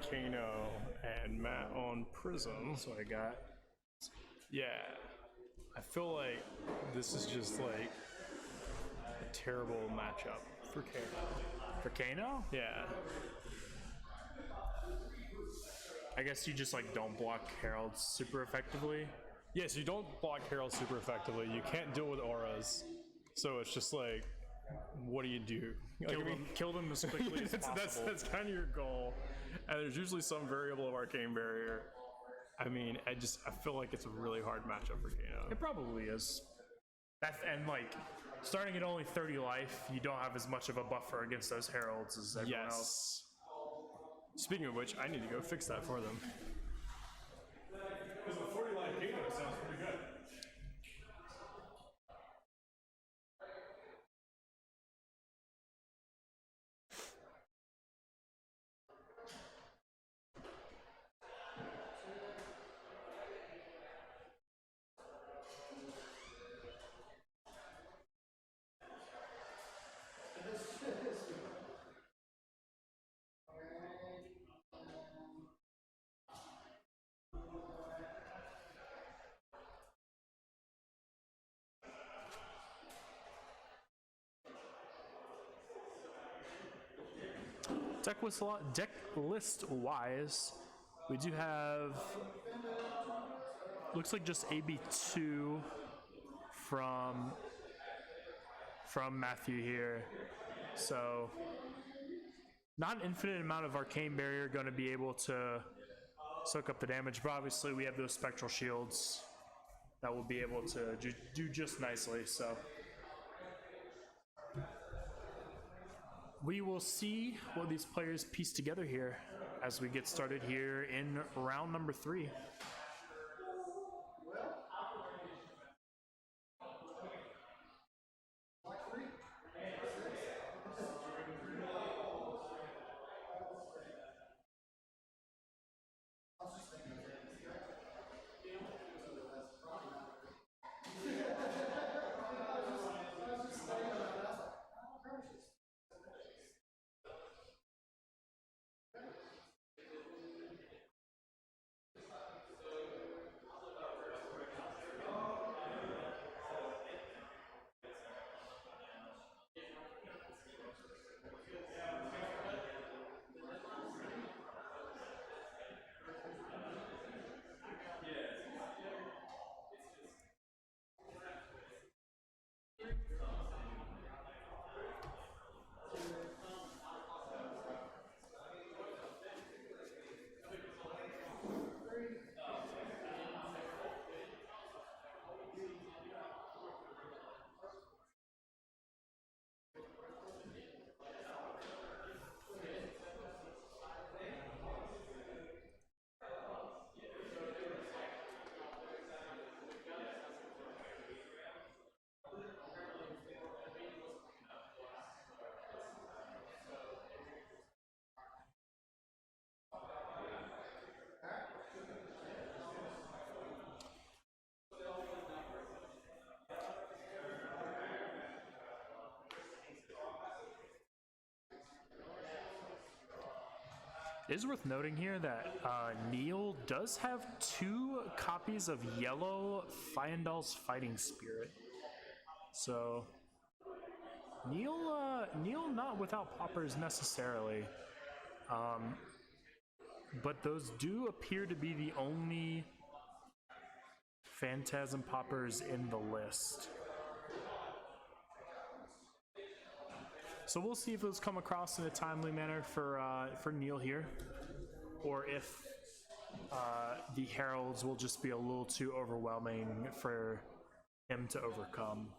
Kano and Matt on Prism. That's what I got. Yeah, I feel like this is just like a terrible matchup for Kano. For Kano? Yeah. I guess you just like don't block heralds super effectively. Yes, you don't block Herald super effectively. You can't deal with auras. So it's just like, what do you do? Kill them as quickly as possible. That's kind of your goal. And there's usually some variable of Arcane Barrier. I mean, I feel like it's a really hard matchup for Kano. It probably is. And like, starting at only 30 life, you don't have as much of a buffer against those heralds as everyone else. Speaking of which, I need to go fix that for them. Because the 40 life Kano sounds pretty good. Deck list wise, we do have, looks like just AB2 from Matthew here. So not an infinite amount of Arcane Barrier going to be able to soak up the damage, but obviously we have those Spectral Shields that will be able to do just nicely. So we will see what these players piece together here as we get started here in round number 3. It is worth noting here that Neil does have 2 copies of yellow Fyendal's Fighting Spirit. So Neil not without poppers necessarily. But those do appear to be the only Phantasm poppers in the list. So we'll see if those come across in a timely manner for Neil here, or if the Heralds will just be a little too overwhelming for him to overcome.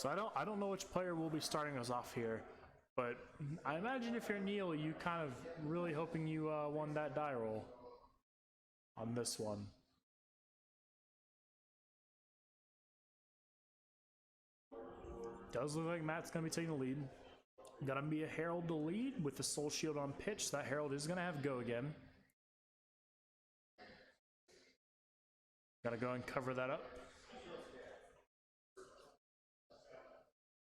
So I don't know which player will be starting us off here, but I imagine if you're Neil, you kind of really hoping you won that die roll on this one. Does look like Matt's going to be taking the lead. Gonna be a Herald to lead with the Soul Shield on pitch. That Herald is going to have go again. Gotta go and cover that up.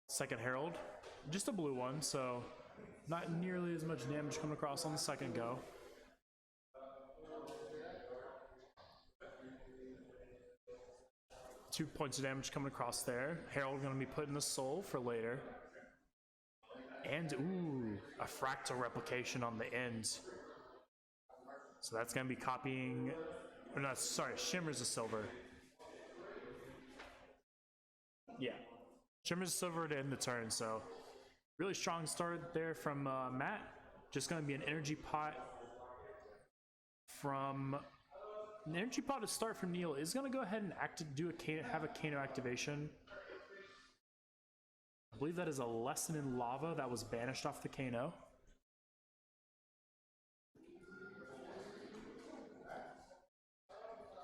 Second Herald, just a blue one, so not nearly as much damage coming across on the second go. Two points of damage coming across there. Herald gonna be putting the soul for later. And ooh, a fractal replication on the end. So that's gonna be copying, or not, sorry, Shimmers of Silver. Yeah. Shimmers of Silver to end the turn, so really strong start there from Matt. Just going to be an energy pot from... An energy pot to start from Neil is going to go ahead and have a Kano activation. I believe that is a Lesson in Lava that was banished off the Kano.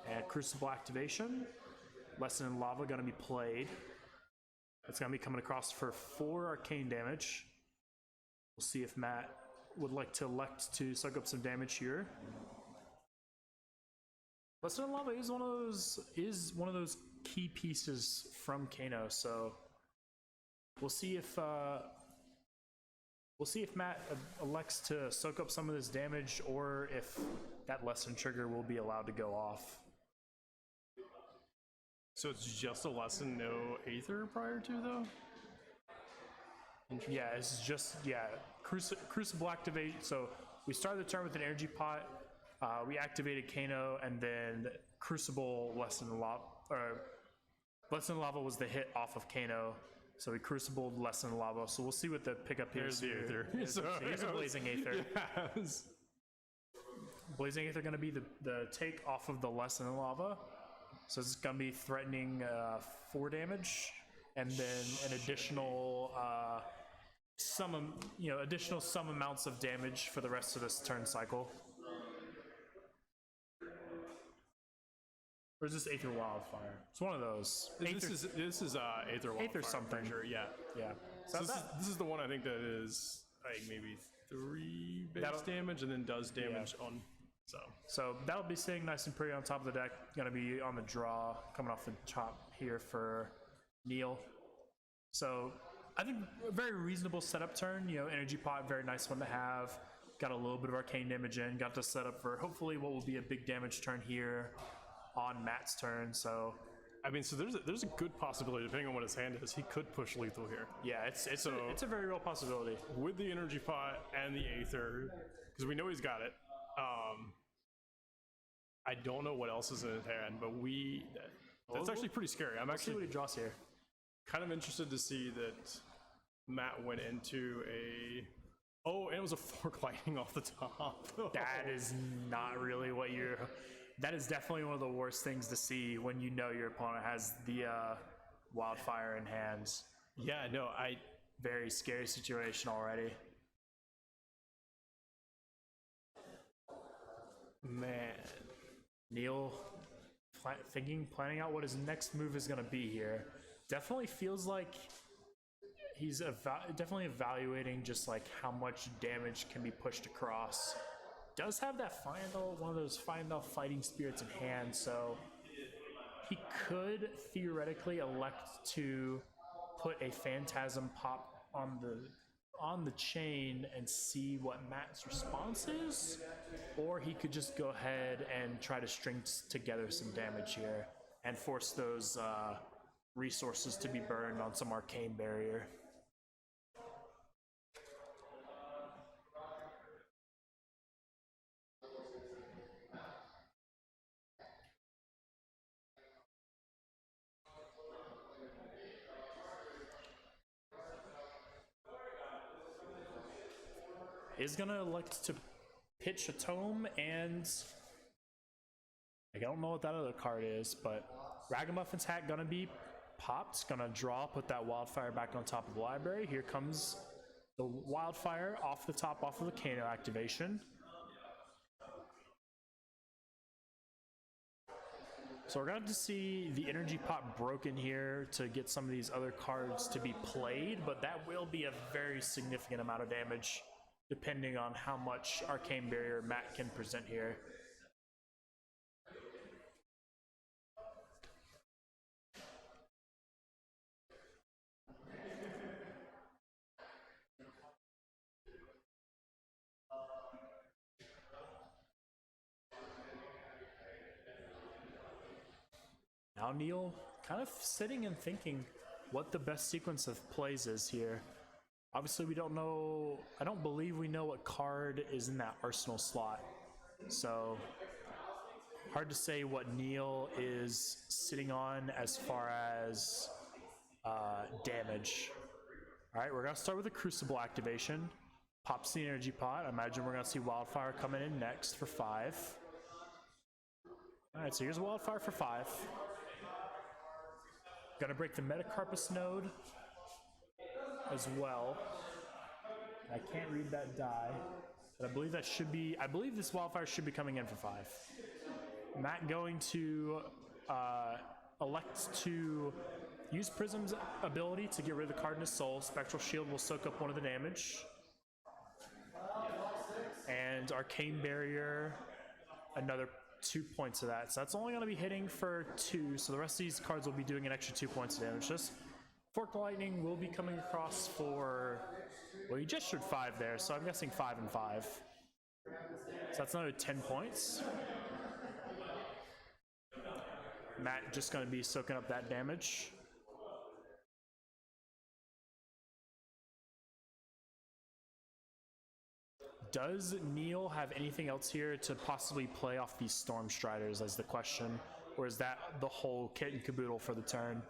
And Crucible activation. Lesson in Lava going to be played. It's going to be coming across for 4 arcane damage. We'll see if Matt would like to elect to suck up some damage here. Lesson in Lava is one of those key pieces from Kano, so we'll see if Matt elects to soak up some of this damage, or if that lesson trigger will be allowed to go off. So it's just a lesson, no Aether prior to, though? Yeah, it's just, yeah, Crucible activate. So we started the turn with an energy pot, we activated Kano, and then Crucible Lesson in Lava, or Lesson in Lava was the hit off of Kano. So we Crucibled Lesson in Lava. So we'll see what the pickup is. There's the Aether. So here's a Blazing Aether. Yes. Blazing Aether going to be the take off of the Lesson in Lava. So it's going to be threatening 4 damage, and then an additional additional some amounts of damage for the rest of this turn cycle. Or is this Aether Wildfire? It's one of those. This is Aether Wildfire. Aether something. For sure, yeah. Yeah. So this is the one I think that is like maybe 3 base damage and then does damage on. So that'll be sitting nice and pretty on top of the deck. Gonna be on the draw, coming off the top here for Neil. So I think a very reasonable setup turn. You know, energy pot, very nice one to have. Got a little bit of arcane damage in. Got to set up for hopefully what will be a big damage turn here on Matt's turn. So I mean, so there's a good possibility, depending on what his hand is, he could push lethal here. Yeah, it's a very real possibility with the energy pot and the Aether, because we know he's got it. I don't know what else is in his hand, but that's actually pretty scary. I'm actually see what he draws here. Kind of interested to see that Matt went into and it was a Fork Lightning off the top. That is not really what that is definitely one of the worst things to see when you know your opponent has the Wildfire in hand. Yeah, no, very scary situation already. Man. Neil planning out what his next move is going to be here. Definitely feels like he's definitely evaluating just like how much damage can be pushed across. Does have that one of those fighting spirits in hand, so he could theoretically elect to put a Phantasm pop on the chain and see what Matt's response is, or he could just go ahead and try to string together some damage here and force those resources to be burned on some arcane barrier. Is gonna elect to pitch a tome, and I don't know what that other card is, but Ragamuffin's Hat gonna be popped. Gonna draw, put that wildfire back on top of the library. Here comes the wildfire off the top, off of the Kano activation. So we're going to see the energy pot broken here to get some of these other cards to be played, but that will be a very significant amount of damage depending on how much Arcane Barrier Matt can present here. Now Neil kind of sitting and thinking what the best sequence of plays is here. Obviously we don't know, I don't believe we know what card is in that arsenal slot. So hard to say what Neil is sitting on as far as damage. All right, we're gonna start with the Crucible activation. Pops the energy pot. I imagine we're gonna see Wildfire coming in next for 5. All right, so here's Wildfire for 5. Gonna break the Metacarpus node as well. I can't read that die, but I believe that should be, I believe this Wildfire should be coming in for 5. Matt going to elect to use Prism's ability to get rid of the card in his soul. Spectral Shield will soak up one of the damage. And Arcane Barrier, another 2 points of that. So that's only going to be hitting for 2. So the rest of these cards will be doing an extra 2 points of damage. Just Forked Lightning will be coming across for, well, you just showed 5 there. So I'm guessing 5 and 5. So that's another 10 points. Matt just going to be soaking up that damage. Does Neil have anything else here to possibly play off these Storm Striders as the question? Or is that the whole kit and caboodle for the turn?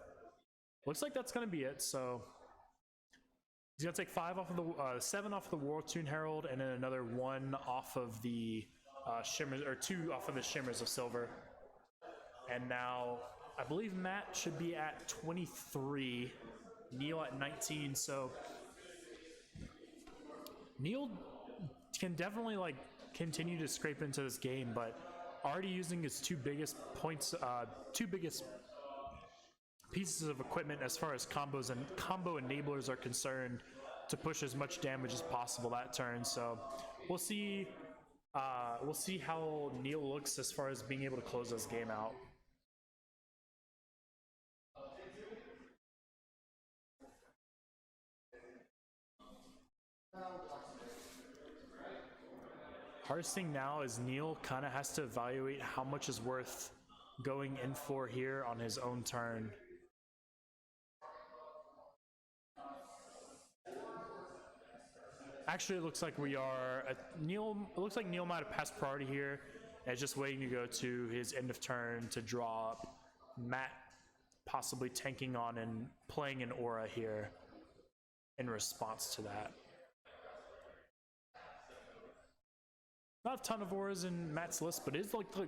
Looks like that's going to be it, so he's going to take 5 off of the 7 off of the War Tune Herald, and then another 1 off of the Shimmers, or 2 off of the Shimmers of Silver. And now I believe Matt should be at 23, Neil at 19, so Neil can definitely like continue to scrape into this game, but already using his 2 biggest points, 2 biggest pieces of equipment as far as combos and combo enablers are concerned to push as much damage as possible that turn. So we'll see how Neil looks as far as being able to close this game out. Hardest thing now is Neil kind of has to evaluate how much is worth going in for here on his own turn. Actually, it looks like we are at Neil. It looks like Neil might have passed priority here, and is just waiting to go to his end of turn to draw up. Matt possibly tanking on and playing an aura here in response to that. Not a ton of auras in Matt's list, but it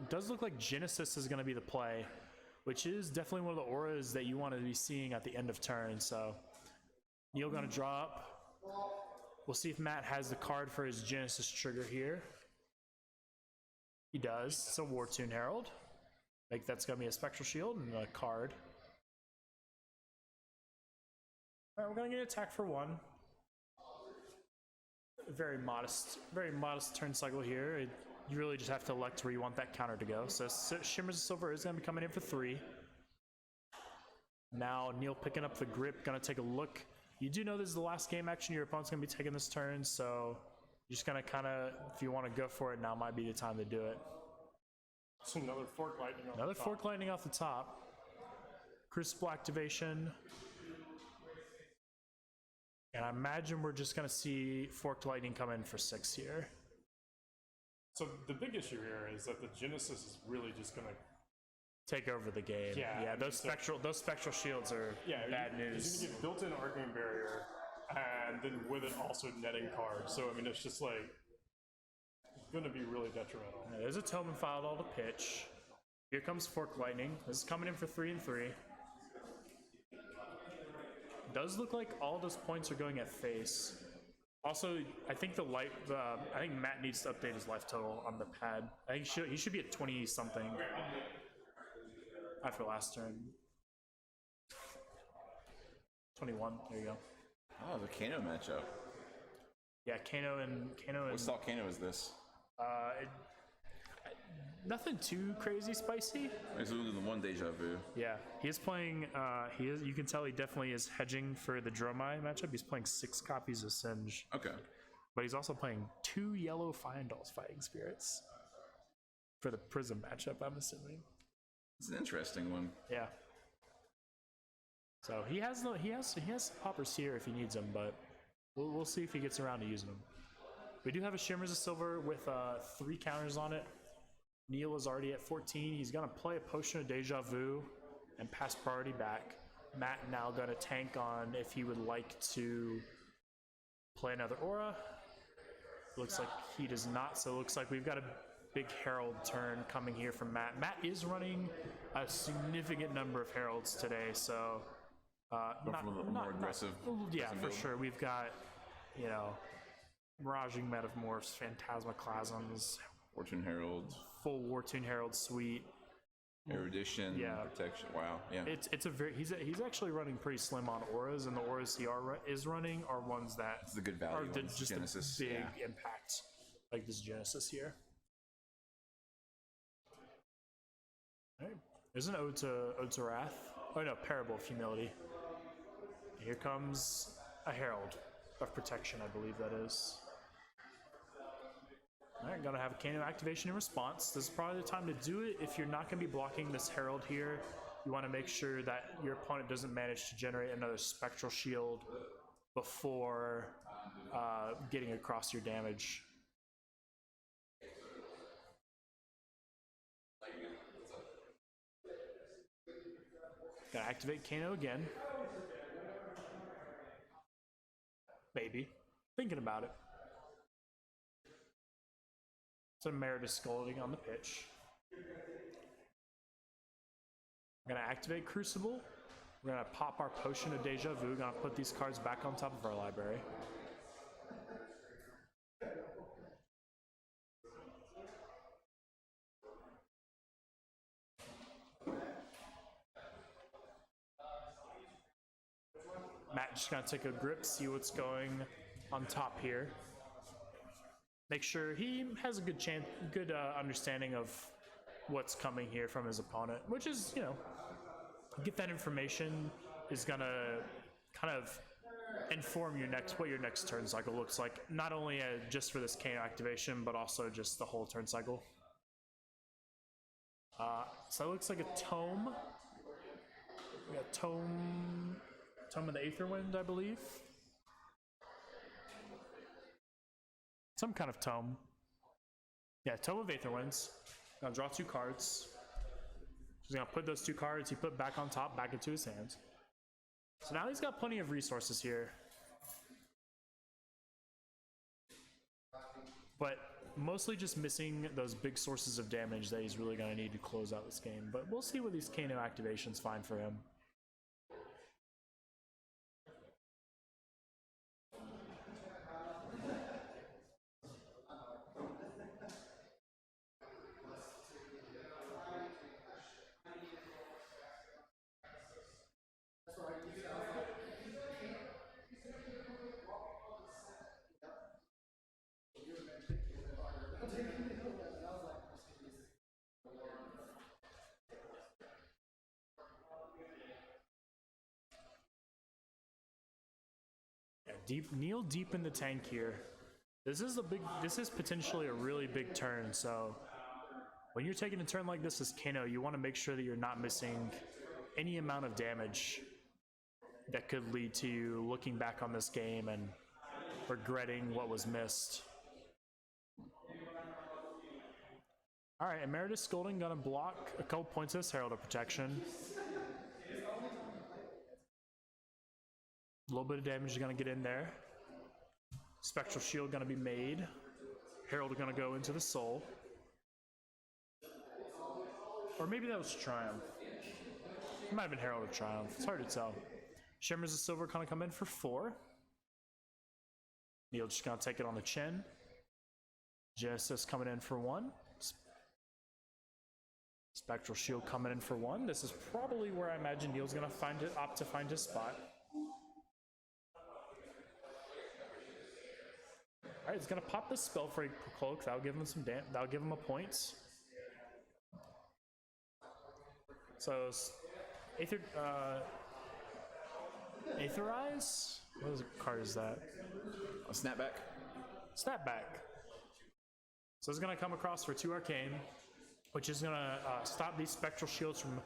does look like Genesis is going to be the play, which is definitely one of the auras that you want to be seeing at the end of turn. So Neil going to draw up. We'll see if Matt has the card for his Genesis trigger here. He does. So War Tune Herald. Like that's going to be a Spectral Shield and a card. All right, we're going to get an attack for 1. Very modest turn cycle here. You really just have to elect where you want that counter to go. So Shimmers of Silver is going to be coming in for 3. Now Neil picking up the grip, going to take a look. You do know this is the last game action your opponent's going to be taking this turn, so you're just going to kind of, if you want to go for it, now might be the time to do it. So another Forked Lightning off Another the top. Forked Lightning off the top. Crucible activation. And I imagine we're just going to see Forked Lightning come in for 6 here. So the big issue here is that the Genesis is really just going to take over the game. Yeah, those spectral shields are bad news. You're going to get built-in Arcane Barrier, and then with it also netting cards. So I mean, it's just like going to be really detrimental. Now, there's a Tobin File all to pitch. Here comes Forked Lightning. This is coming in for 3 and 3. Does look like all those points are going at face. Also, I think I think Matt needs to update his life total on the pad. I think he should be at 20 something after last turn. 21. There you go. Oh, the Kano matchup. Yeah, Kano and What style Kano is this? Nothing too crazy spicy. It's only the one deja vu. Yeah, he is playing. You can tell he definitely is hedging for the Dracai matchup. He's playing 6 copies of Singe. Okay. But he's also playing 2 yellow Fyendal's Fighting Spirits for the Prism matchup, I'm assuming. It's an interesting one. Yeah. So he has poppers here if he needs them, but we'll see if he gets around to using them. We do have a Shimmers of Silver with 3 counters on it. Neil is already at 14. He's gonna play a Potion of Deja Vu and pass priority back. Matt now gonna tank on if he would like to play another Aura. Looks like he does not, so it looks like we've got a big Herald turn coming here from Matt. Matt is running a significant number of Heralds today, so more aggressive. Yeah, for sure. We've got, Miraging Metamorphs, Phantasmaclasms, Fortune Herald, full Wartune Herald suite, Erudition, Protection. Wow, yeah. It's a very he's actually running pretty slim on auras, and the auras he is running are ones that it's the good value are ones. just Genesis, a big impact, like this Genesis here. All right, there's an Ode to Wrath. Oh no, Parable of Humility. Here comes a Herald of Protection, I believe that is. Alright, gonna have a Kano activation in response. This is probably the time to do it. If you're not gonna be blocking this Herald here, you wanna make sure that your opponent doesn't manage to generate another Spectral Shield before getting across your damage. Gotta activate Kano again. Maybe. Thinking about it. Some Emeritus Scolding on the pitch. We're gonna activate Crucible. We're gonna pop our Potion of Deja Vu. We're gonna put these cards back on top of our library. Matt just gonna take a grip, see what's going on top here. Make sure he has a good understanding of what's coming here from his opponent, which is, get that information is gonna kind of inform what your next turn cycle looks like. Not only just for this Kano activation, but also just the whole turn cycle. So it looks like a Tome. We got Tome of the Aether Wind, I believe. Some kind of tome. Yeah, Tome of Aether Winds. Gonna draw 2 cards. He's gonna put those 2 cards he put back on top, back into his hand. So now he's got plenty of resources here. But mostly just missing those big sources of damage that he's really gonna need to close out this game. But we'll see what these Kano activations find for him. Kneel deep in the tank here. This is potentially a really big turn, so when you're taking a turn like this as Kano, you want to make sure that you're not missing any amount of damage that could lead to you looking back on this game and regretting what was missed. Alright, Emeritus Scolding gonna block a couple points of this Herald of Protection. A little bit of damage is going to get in there. Spectral Shield going to be made. Herald going to go into the Soul. Or maybe that was Triumph. It might have been Herald of Triumph. It's hard to tell. Shimmers of Silver gonna come in for 4. Neil just gonna take it on the chin. Genesis coming in for 1. Spectral Shield coming in for 1. This is probably where I imagine Neil's gonna opt to find his spot. All right, he's gonna pop this Spell Break Cloak. That'll give him some that'll give him a point. So, Aether, Aetherize? What card is that? A snapback. Snapback. So it's gonna come across for 2 Arcane, which is gonna stop these Spectral Shields from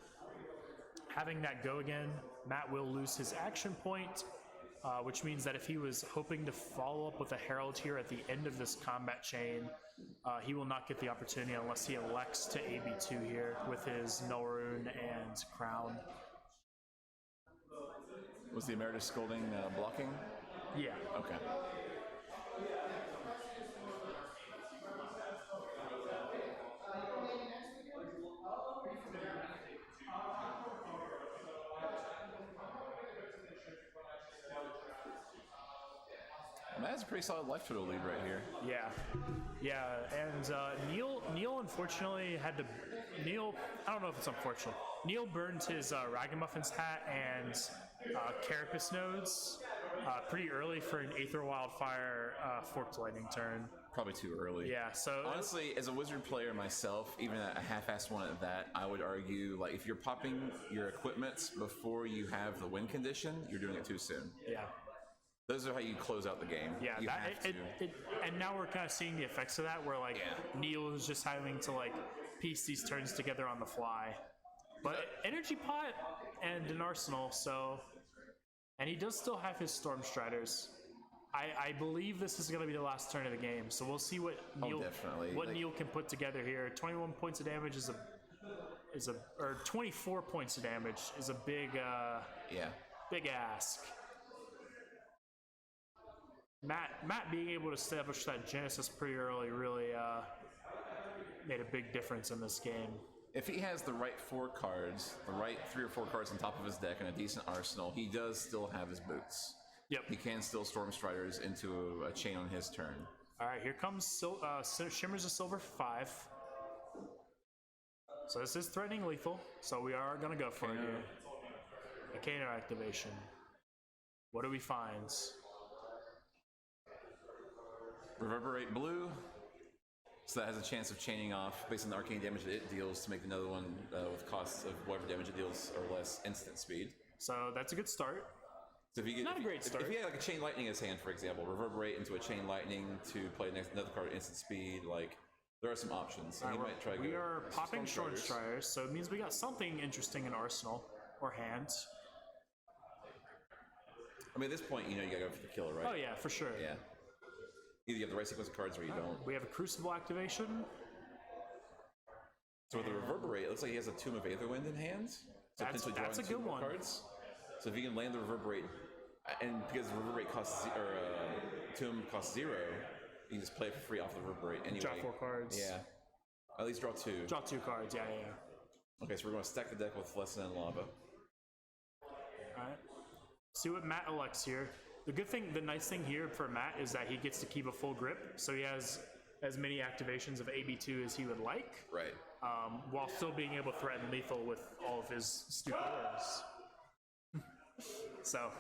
having that go again. Matt will lose his action point, which means that if he was hoping to follow up with a Herald here at the end of this combat chain, he will not get the opportunity unless he elects to AB2 here with his Null Rune and Crown. Was the Emeritus Scolding blocking? Yeah. Okay. Matt has a pretty solid life total lead right here. Yeah, and Neil unfortunately had to. I don't know if it's unfortunate. Neil burned his Ragamuffins hat and Carapace nodes pretty early for an Aether Wildfire Forked Lightning turn. Probably too early. Yeah, so honestly, as a Wizard player myself, even a half-assed one at that, I would argue like if you're popping your equipments before you have the win condition, you're doing it too soon. Yeah. Those are how you close out the game. Yeah, you have to. And now we're kind of seeing the effects of that, where like Neil is just having to like piece these turns together on the fly. But Energy Pot and an Arsenal, so, and he does still have his Storm Striders. I believe this is going to be the last turn of the game, so we'll see what Neil Neil can put together here. 21 points of damage or 24 points of damage is a big big ask. Matt being able to establish that Genesis pretty early really made a big difference in this game. If he has the right 4 cards, the right 3 or 4 cards on top of his deck and a decent arsenal, he does still have his boots. Yep. He can still Storm Striders into a chain on his turn. All right, here comes Shimmers of Silver 5. So this is threatening lethal, so we are going to go for it here. A Kano activation. What do we find? Reverberate blue, so that has a chance of chaining off based on the arcane damage that it deals to make another one with costs of whatever damage it deals or less instant speed. So that's a good start. So if you get not a great start. If he had like a chain lightning in his hand, for example, reverberate into a chain lightning to play another card at instant speed, like there are some options. So he might try to we are popping Storm Striders, so it means we got something interesting in arsenal or hand. I mean, at this point, you know you gotta go for the killer, right? Oh yeah, for sure. Yeah. Either you have the right sequence of cards or you don't. We have a Crucible activation. So with the Reverberate, it looks like he has a Tomb of Aetherwind in hand. So that's a good one. Cards. So if you can land the Reverberate, and because the Reverberate costs, Tomb costs 0, you can just play it for free off the Reverberate anyway. Draw 4 cards. Yeah. At least draw 2. Draw 2 cards, yeah. Okay, so we're going to stack the deck with Lesson and Lava. Alright. See what Matt elects here. The nice thing here for Matt is that he gets to keep a full grip, so he has as many activations of AB2 as he would like. Right. While still being able to threaten lethal with all of his stupid orders. So,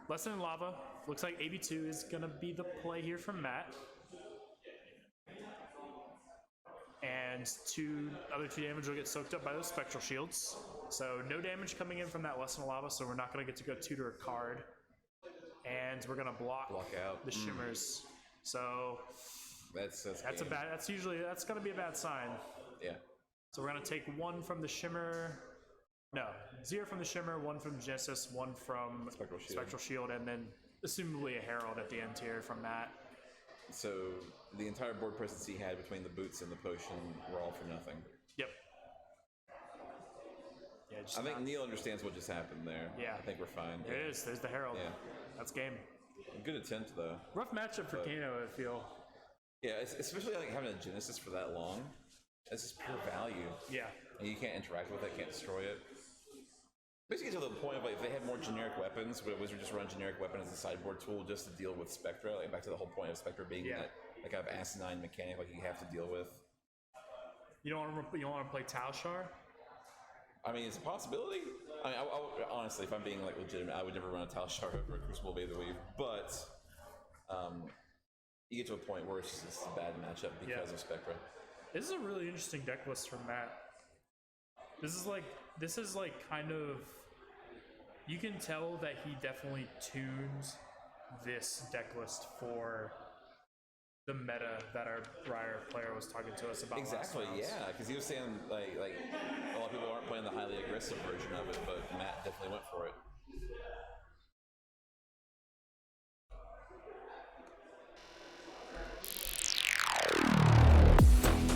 Lesson in Lava. Looks like AB2 is going to be the play here from Matt. And other two damage will get soaked up by those Spectral Shields. So no damage coming in from that Lesson in Lava, so we're not going to get to go tutor a card. And we're going to block out the Shimmers. So that's going to be a bad sign. Yeah. So we're going to take 1 from the Shimmer. No, 0 from the Shimmer, 1 from Genesis, 1 from Spectral Shield, and then assumably a Herald at the end here from Matt. So the entire board presence he had between the boots and the potion were all for nothing. Yep. Yeah, I think Neil understands what just happened there. Yeah. I think we're fine. There it is. There's the Herald. Yeah. That's game. Good attempt, though. Rough matchup for Kano, I feel. Yeah, especially like having a Genesis for that long. That's just pure value. Yeah. And you can't interact with it, can't destroy it. Basically to the point of like if they had more generic weapons, would a wizard just run generic weapon as a sideboard tool just to deal with Spectra? Like back to the whole point of Spectra being that like kind of asinine mechanic like you have to deal with. You don't want to play Talshar? I mean, it's a possibility. I mean, honestly, if I'm being like legitimate, I would never run a Talshar over a Crucible Bathe Weave. But you get to a point where it's just a bad matchup because of Spectra. This is a really interesting deck list from Matt. This is like kind of, you can tell that he definitely tuned this deck list for the meta that our prior player was talking to us about. Exactly, yeah, because he was saying like a lot of people aren't playing the highly aggressive version of it, but Matt definitely went for it.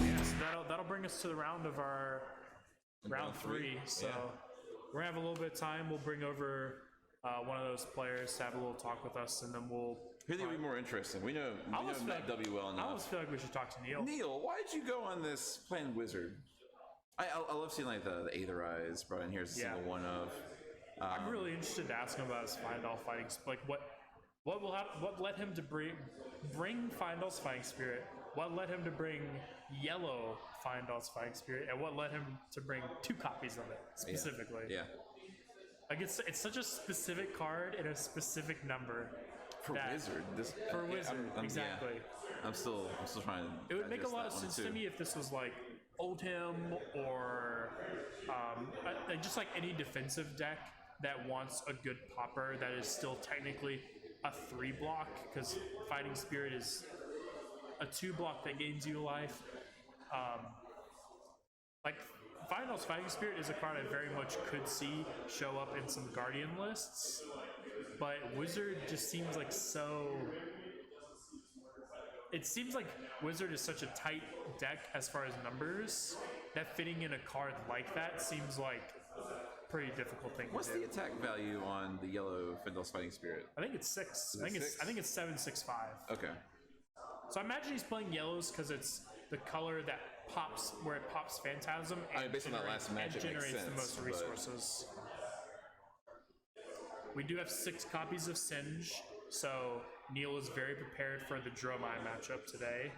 Yes, that'll bring us to the round of our round three. So we're gonna have a little bit of time. We'll bring over one of those players to have a little talk with us, and then we'll. Who think would be more interesting? We know Matt W well enough. I almost feel like we should talk to Neil. Neil, why did you go on this playing wizard? I love seeing like the Aether eyes brought in here as a single one of. I'm really interested to ask him about his Findall fighting. Like what led him to bring Findall's fighting spirit? What led him to bring yellow Findall's fighting spirit? And what led him to bring 2 copies of it specifically? Yeah. Like it's such a specific card and a specific number. For wizard, exactly. I'm still trying to. It would make a lot of sense to me if this was like Oldhim or like just like any defensive deck that wants a good popper that is still technically a 3-block, because Fighting Spirit is a 2-block that gains you life. Like Findall's Fighting Spirit is a card I very much could see show up in some Guardian lists. But Wizard just seems like so. It seems like Wizard is such a tight deck as far as numbers that fitting in a card like that seems like a pretty difficult thing What's to do. What's the attack value on the yellow Findall's Fighting Spirit? I think it's 6. I think it's 7/6/5. Okay. So I imagine he's playing yellows because it's the color that pops where it pops Phantasm and based on that last match, it generates makes sense, the most resources. We do have 6 copies of Singe, so Neil is very prepared for the Dromai matchup today.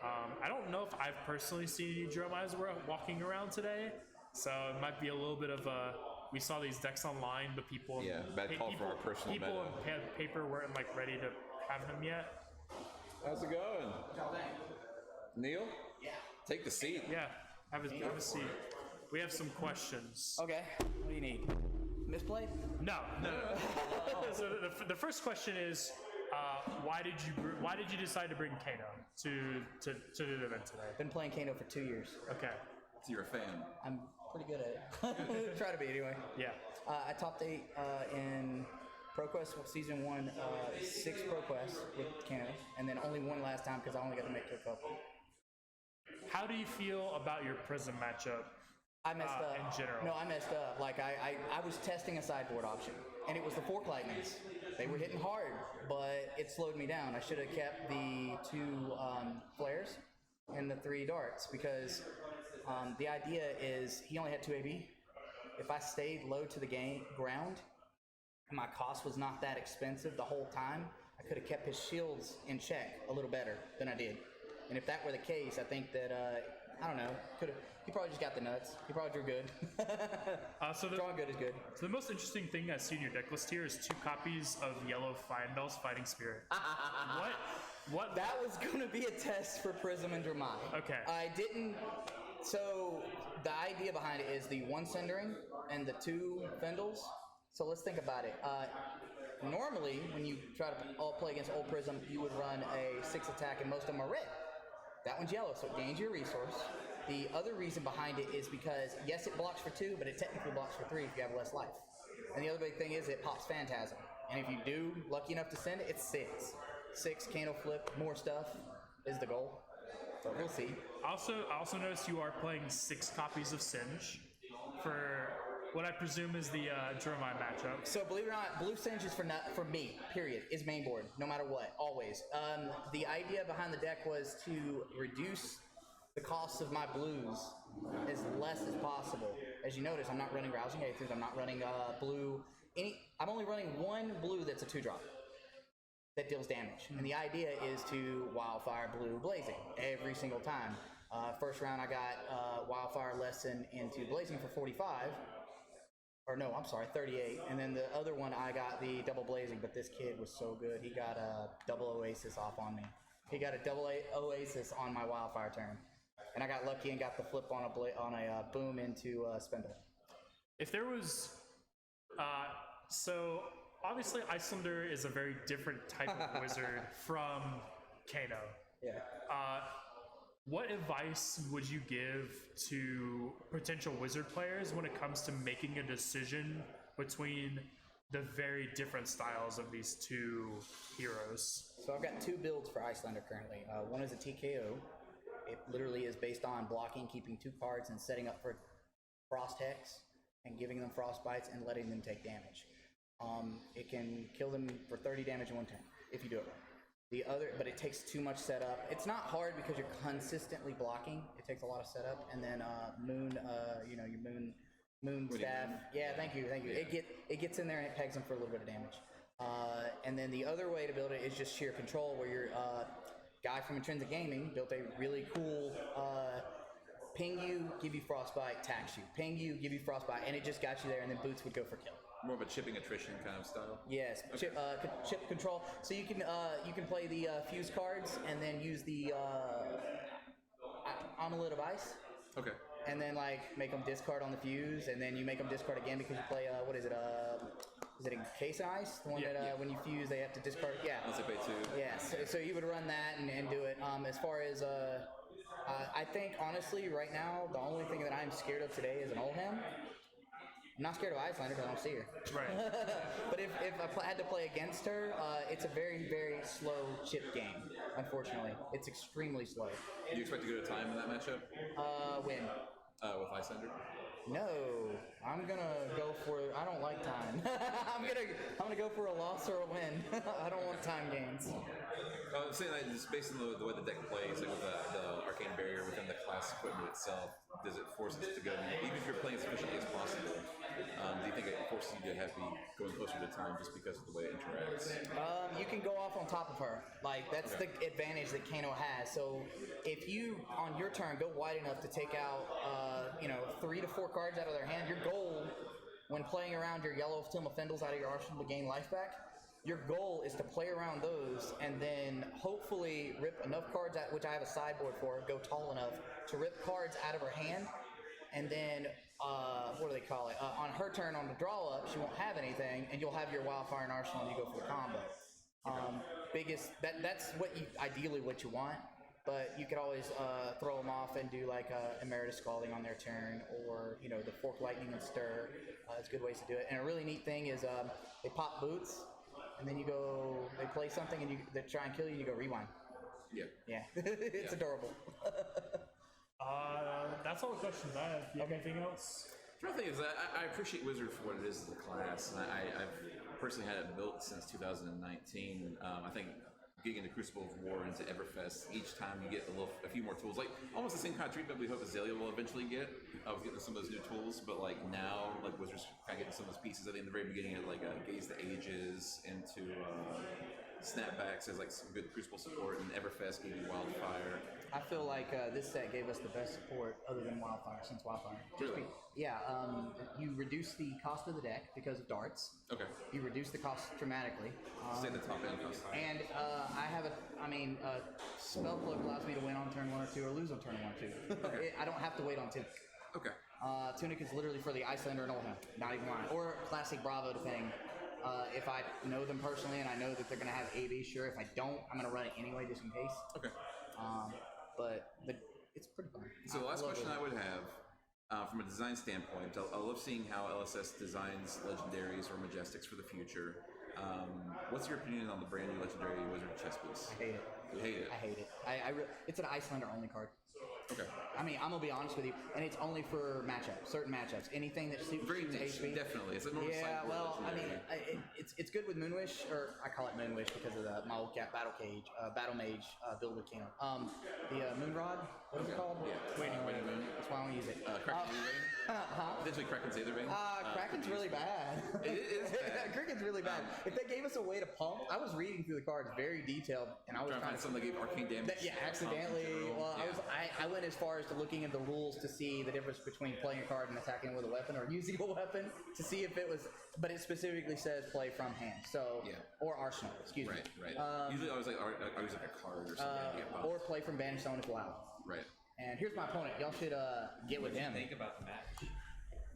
I don't know if I've personally seen any Dromais walking around today, so it might be a little bit of a. We saw these decks online, but people bad call for our personal people meta. in paper weren't like ready to have them yet. How's it going? Neil? Yeah. Take the seat. Yeah, have a seat. We have some questions. Okay. What do you need? Misplayed? No. So the first question is, why did you decide to bring Kano to the event today? Been playing Kano for 2 years. Okay. So you're a fan. I'm pretty good at it. Try to be anyway. Yeah. I topped 8 in ProQuest season 1, 6 ProQuests with Kano, and then only 1 last time because I only got to make it a couple. How do you feel about your Prism matchup? I messed up. In general. No, I messed up. Like I was testing a sideboard option, and it was the Fork Lightnings. They were hitting hard, but it slowed me down. I should have kept the 2 flares and the 3 darts because the idea is he only had 2 AB. If I stayed low to the ground, and my cost was not that expensive the whole time, I could have kept his shields in check a little better than I did. And if that were the case, I think that I don't know, he probably just got the nuts. He probably drew good. Drawing good is good. So the most interesting thing I see in your deck list here is 2 copies of yellow Findall's Fighting Spirit. What? That was going to be a test for Prism and Dracai. Okay. I didn't. So the idea behind it is the 1 Cindering and the 2 Findles. So let's think about it. Normally, when you try to play against Old Prism, you would run a 6 attack, and most of them are red. That one's yellow, so it gains your resource. The other reason behind it is because, yes, it blocks for 2, but it technically blocks for 3 if you have less life. And the other big thing is it pops Phantasm. And if you do, lucky enough to send it, it's 6. 6, Kano flip, more stuff is the goal. But we'll see. I also noticed you are playing 6 copies of Singe for what I presume is the Dromai matchup. So believe it or not, Blue Singe is for me, period, is main board, no matter what, always. The idea behind the deck was to reduce the cost of my blues as less as possible. As you notice, I'm not running Rousing Aethers. I'm not running blue. I'm only running one blue that's a 2-drop that deals damage. And the idea is to Wildfire Blue Blazing every single time. First round, I got Wildfire Lesson into Blazing for 45. Or no, I'm sorry, 38. And then the other one, I got the double Blazing, but this kid was so good. He got a double Oasis off on me. He got a double Oasis on my Wildfire turn. And I got lucky and got the flip on a boom into Spindle. If there was, so obviously Icelander is a very different type of wizard from Kano. Yeah. What advice would you give to potential wizard players when it comes to making a decision between the very different styles of these two heroes? So I've got 2 builds for Icelander currently. One is a TKO. It literally is based on blocking, keeping 2 cards, and setting up for Frost Hex, and giving them Frost Bites and letting them take damage. It can kill them for 30 damage in 1 turn, if you do it right. But it takes too much setup. It's not hard because you're consistently blocking. It takes a lot of setup, and then Moon, your Moon staff. Yeah, thank you. Yeah. It gets in there and it pegs them for a little bit of damage. And then the other way to build it is just sheer control, where your guy from Intrinsic Gaming built a really cool ping you, give you frostbite, tax you. Ping you, give you frostbite, and it just got you there, and then boots would go for kill. More of a chipping attrition kind of style. Yes, okay. Chip control. So you can play the fuse cards and then use the Amulet of Ice. Okay. And then make them discard on the fuse, and then you make them discard again because you play what is it? Is it Encase Ice? The one that when you fuse they have to discard. Yeah. Unless they pay 2. Yeah. So you would run that and do it. As far as I think honestly right now the only thing that I'm scared of today is an Oldham. I'm not scared of Icelander because I don't see her. Right. But if I had to play against her, it's a very, very slow chip game, unfortunately. It's extremely slow. Do you expect to go to time in that matchup? Win. With Icelander? No, I'm gonna go for. I don't like time. I'm gonna go for a loss or a win. I don't want time gains. I'm saying that just based on the way the deck plays, like with the arcane barrier within the class equipment itself, does it force us to go, even if you're playing as efficiently as possible, do you think it forces you to have to be going closer to time just because of the way it interacts? You can go off on top of her. That's the advantage that Kano has. So if you, on your turn, go wide enough to take out, 3 to 4 cards out of their hand, your goal when playing around your yellow Tomb of Fendels out of your arsenal to gain life back, your goal is to play around those and then hopefully rip enough cards out, which I have a sideboard for, go tall enough to rip cards out of her hand, and then what do they call it? On her turn on the draw up, she won't have anything, and you'll have your Wildfire and Arsenal, and you go for the combo. That's ideally what you want, but you could always throw them off and do Emeritus Scalding on their turn, or the Fork Lightning and Stir. It's good ways to do it. And a really neat thing is they pop boots, and then they play something, and they try and kill you, and you go rewind. Yeah. It's adorable. That's all the questions I have. Do you have anything else? The other thing is that I appreciate Wizard for what it is as a class, and I've personally had it built since 2019. I think getting into Crucible of War, into Everfest, each time you get a few more tools, almost the same kind of treatment we hope Azalea will eventually get. I was getting some of those new tools, but now Wizards kind of getting some of those pieces. I think in the very beginning of Gaze the Ages, into Snapbacks as some good Crucible support, and Everfest gave you Wildfire. I feel like this set gave us the best support other than Wildfire since Wildfire. Really? You reduce the cost of the deck because of darts. Okay. You reduce the cost dramatically. Stay at the top end cost. And I have Spell Cloak allows me to win on turn 1 or 2 or lose on turn 1 or 2. Okay. I don't have to wait on Tunic. Okay. Tunic is literally for the Icelander and Oldham, not even mine. Or Classic Bravo, depending. If I know them personally and I know that they're going to have AB, sure. If I don't, I'm going to run it anyway just in case. Okay. But it's pretty fun. So the last question I would have, from a design standpoint, I love seeing how LSS designs legendaries or majestics for the future. What's your opinion on the brand new legendary Wizard chess piece? I hate it. You hate it? I hate it. It's an Icelander only card. Okay. I mean, I'm gonna be honest with you, and it's only for matchups, certain matchups. Anything that suits Very niche, HP. definitely. It's a normal Yeah, sideboard well, I mean, legendary. it's good with Moonwish, or I call it Moonwish because of my old cat Battle Mage build with Kano. The Moonrod, what is it called? Yeah. Waning Moon. That's why I don't use it. Kraken's Aether Vein? Huh? Potentially Kraken's Aether Vein? Kraken's really bad. It is bad. Kraken's really bad. If they gave us a way to pump, I was reading through the cards very detailed, and I was Trying to find something that gave arcane damage. yeah, accidentally. Well, Yeah. I went as far as to looking at the rules to see the difference between playing a card and attacking with a weapon, or using a weapon to see if it was. But it specifically says play from hand, so or arsenal. Excuse me. Right. Usually I was like, I use like a card or something to get buffed. Or play from banished zone if allowed. Right. And here's my opponent. Y'all should get with him. Think about the match.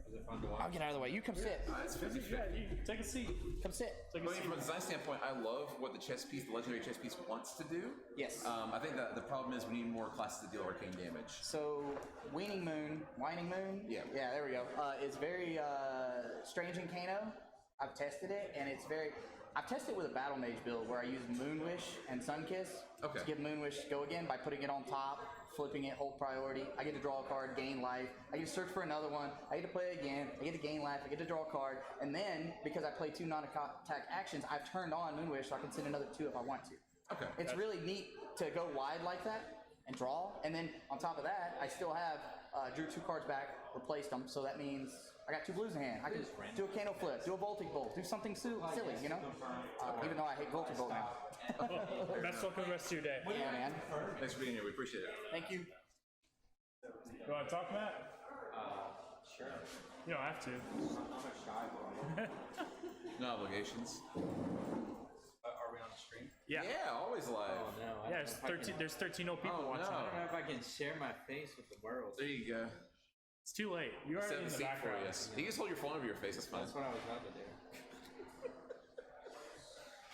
Was it fun to watch? I'll get out of the way. You come sit. It's 50-50. Take a seat. Come sit. But from a design standpoint, I love what the chess piece, the legendary chess piece, wants to do. Yes. I think that the problem is we need more classes to deal arcane damage. So, Whining Moon, Yeah. there we go. It's very strange in Kano. I've tested it, and it's very. I've tested it with a Battle Mage build where I use Moonwish and Sunkiss Okay. to give Moonwish go again by putting it on top, flipping it, hold priority. I get to draw a card, gain life. I get to search for another one. I get to play again. I get to gain life. I get to draw a card. And then, because I play 2 non-attack actions, I've turned on Moonwish so I can send another 2 if I want to. Okay. It's really neat to go wide like that and draw. And then on top of that, I still have drew 2 cards back, replaced them. So that means I got 2 blues in hand. I can do a Kano flip, do a Voltic Bolt, do something silly, you know? Even though I hate Voltic Bolt now. Best luck with the rest of your day. Yeah, man. Thanks for being here. We appreciate it. Thank you. You want to talk, Matt? Sure. You don't have to. I'm a shy boy. No obligations. Are we on stream? Yeah. Yeah, always live. Oh no. I Yeah, don't know if I can- there's 13 people Oh, watching. no. I don't know if I can share my face with the world. There you go. It's too late. You Set already in the the seat for background. you. You can just hold your phone over your face. That's fine. That's what I was about to do.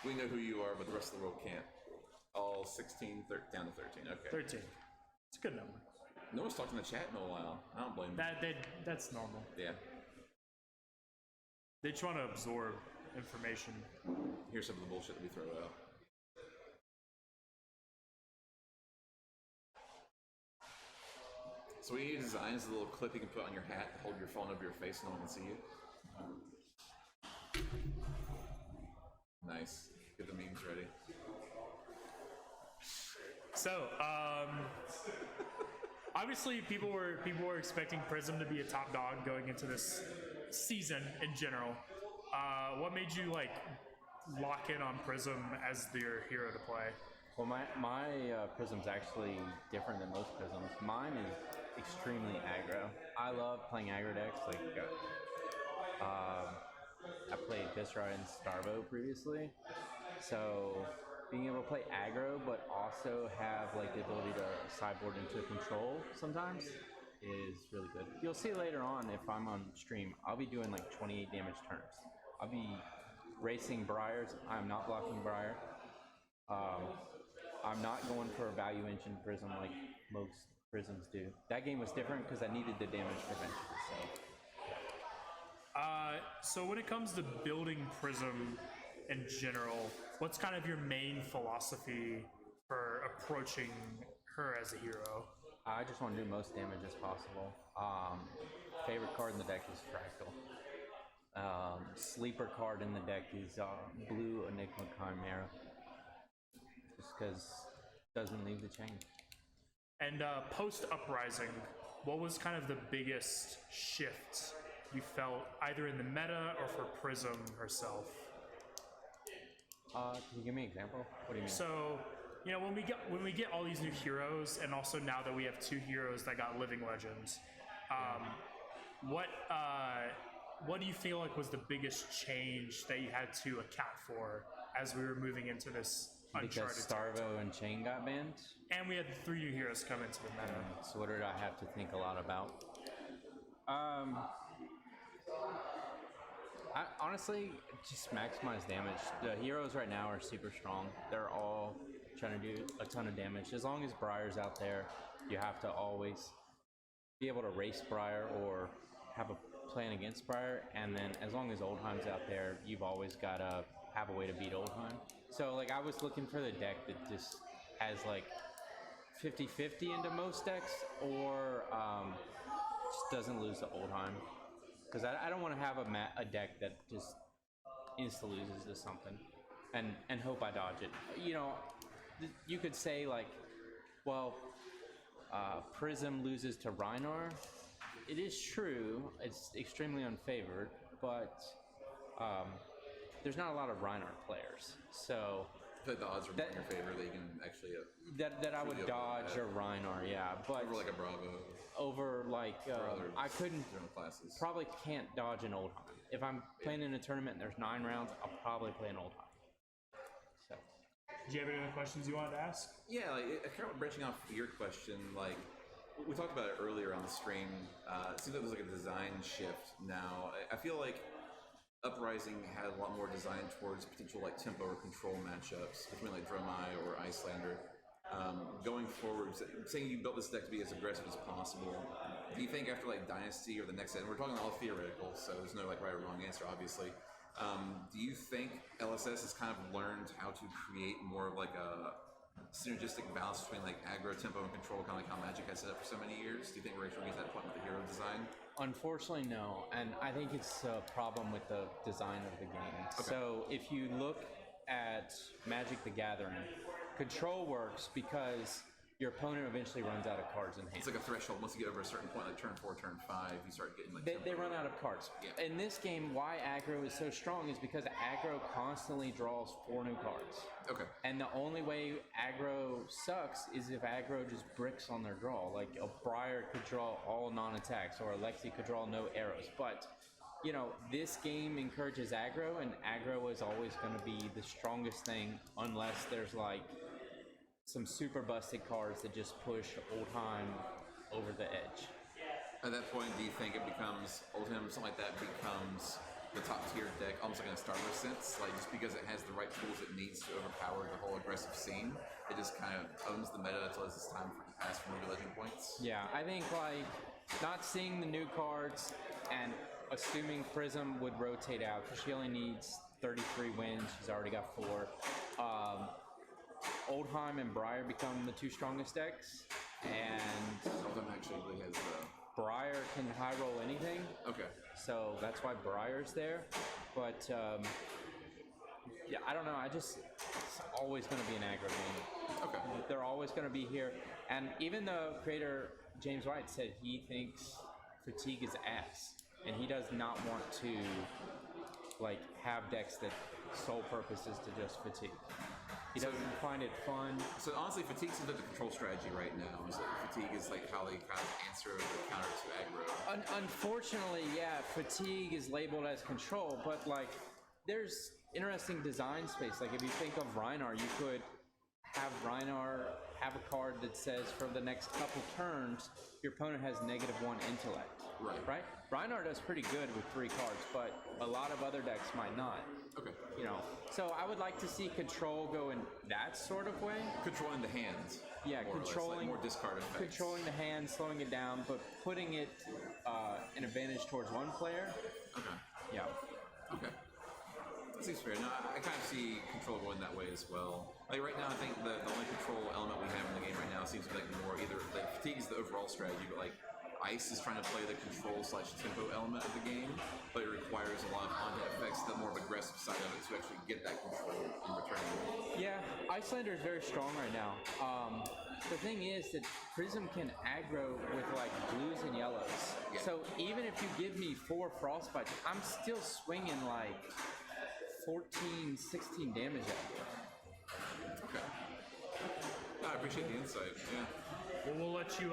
We know who you are, but the rest of the world can't. All 16, down to 13. Okay. 13. It's a good number. No one's talked in the chat in a while. I don't blame them. That's normal. Yeah. They just want to absorb information. Here's some of the bullshit that we throw out. So what you need to design is a little clip you can put on your hat to hold your phone over your face so no one can see you. Nice. Get the memes ready. So, obviously, people were expecting Prism to be a top dog going into this season in general. What made you lock in on Prism as your hero to play? Well, my Prism's actually different than most Prisms. Mine is extremely aggro. I love playing aggro decks. I played Viscera and Starvo previously, so being able to play aggro but also have the ability to sideboard into control sometimes is really good. You'll see later on if I'm on stream, I'll be doing 28 damage turns. I'll be racing Briars. I'm not blocking Briar. I'm not going for a value engine Prism like most Prisms do. That game was different because I needed the damage prevention. So when it comes to building Prism in general, what's kind of your main philosophy for approaching her as a hero? I just want to do most damage as possible. Favorite card in the deck is Fractal. Sleeper card in the deck is Blue Enigma Chimera. Just because it doesn't leave the chain. And post Uprising, what was kind of the biggest shift you felt either in the meta or for Prism herself? Can you give me an example? What do you mean? So, when we get all these new heroes, and also now that we have 2 heroes that got living legends, what do you feel like was the biggest change that you had to account for as we were moving into this because Uncharted territory? Starvo and Chain got banned. And we had 3 new heroes come into the meta. So what did I have to think a lot about? I honestly just maximize damage. The heroes right now are super strong. They're all trying to do a ton of damage. As long as Briar's out there, you have to always be able to race Briar or have a plan against Briar. And then as long as Oldheim's out there, you've always got to have a way to beat Oldheim. So I was looking for the deck that just has 50-50 into most decks, or just doesn't lose to Oldheim. Because I don't want to have a deck that just insta loses to something, and hope I dodge it. You know, you could say like, well, Prism loses to Rhinar. It is true. It's extremely unfavored, but there's not a lot of Rhinar players, so The odds are more in your favor that you can actually. that I would dodge a Rhinar, yeah. But Over like a Bravo. over like other I couldn't general classes. probably can't dodge an Oldheim. If I'm playing in a tournament and there's 9 rounds, I'll probably play an Oldheim. So Do you have any other questions you wanted to ask? Yeah, like kind of branching off your question, like we talked about it earlier on the stream. It seems like there's like a design shift now. I feel like Uprising had a lot more design towards potential like tempo or control matchups between like Dracai or Icelander. Going forward, saying you built this deck to be as aggressive as possible, do you think after like Dynasty or the next set, and we're talking all theoretical, so there's no like right or wrong answer, obviously. Do you think LSS has kind of learned how to create more of like a synergistic balance between like aggro, tempo, and control, kind of like how Magic has set up for so many years? Do you think we're actually getting to that point with the hero design? unfortunately, no, and I think it's a problem with the design of the game. Okay. So if you look at Magic the Gathering, control works because your opponent eventually runs out of cards in hand. It's like a threshold. Once you get over a certain point, like turn 4, turn 5, you start getting like... They run out of cards. Yeah. In this game, why aggro is so strong is because aggro constantly draws 4 new cards. Okay. And the only way aggro sucks is if aggro just bricks on their draw. Like a Briar could draw all non-attacks, or a Lexi could draw no arrows. But, you know, this game encourages aggro, and aggro is always going to be the strongest thing unless there's like some super busted cards that just push Oldheim over the edge. At that point, do you think it becomes Oldham, something like that becomes the top tier deck, almost like in a starter sense? Like just because it has the right tools it needs to overpower the whole aggressive scene, it just kind of owns the meta until it's time for it to pass from League of Legend points? Yeah, I think like not seeing the new cards and assuming Prism would rotate out because she only needs 33 wins. She's already got 4. Oldheim and Briar become the 2 strongest decks, and Oldham actually really has the... Briar can high roll anything, Okay. so that's why Briar's there. But yeah, I don't know. It's always going to be an aggro game. Okay. They're always going to be here, and even the creator James White said he thinks fatigue is ass, and he does not want to like have decks that sole purpose is to just fatigue. He doesn't find it fun. So honestly, fatigue seems like the control strategy right now. Is like fatigue is like how they kind of answer the counter to aggro. Unfortunately, yeah, fatigue is labeled as control, but like there's interesting design space. Like if you think of Rhinar, you could have Rhinar have a card that says for the next couple turns, your opponent has -1 intellect. Right? Rhinar does pretty good with 3 cards, but a lot of other decks might not. Okay. You know, so I would like to see control go in that sort of way. Controlling the hands. Yeah, more or less, controlling like more discard effects. controlling the hand, slowing it down, but putting it an advantage towards one player. Okay. Yeah. Okay. That seems fair. No, I kind of see control going that way as well. Like right now, I think the only control element we have in the game right now seems to be like more either like fatigue is the overall strategy, but like Ice is trying to play the control/tempo element of the game, but it requires a lot of on-hit effects, the more aggressive side of it to actually get that control in return. Yeah, Icelander is very strong right now. The thing is that Prism can aggro with like blues and yellows. Yeah. So even if you give me 4 Frostbites, I'm still swinging like 14, 16 damage at you. Okay. No, I appreciate the insight. Yeah. Well, we'll let you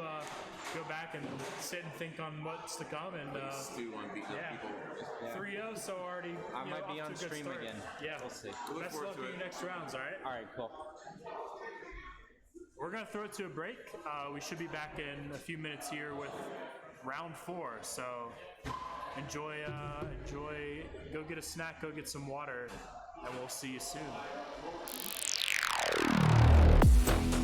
go back and sit and think on what's to come. And Stew on beating up yeah. people. 3-0, so already. I might be off on to a good stream start. again. Yeah, We'll see. Look Best forward luck to in it. your next rounds. All right. All right, cool. We're gonna throw it to a break. We should be back in a few minutes here with round 4. So enjoy. Go get a snack. Go get some water, and we'll see you soon.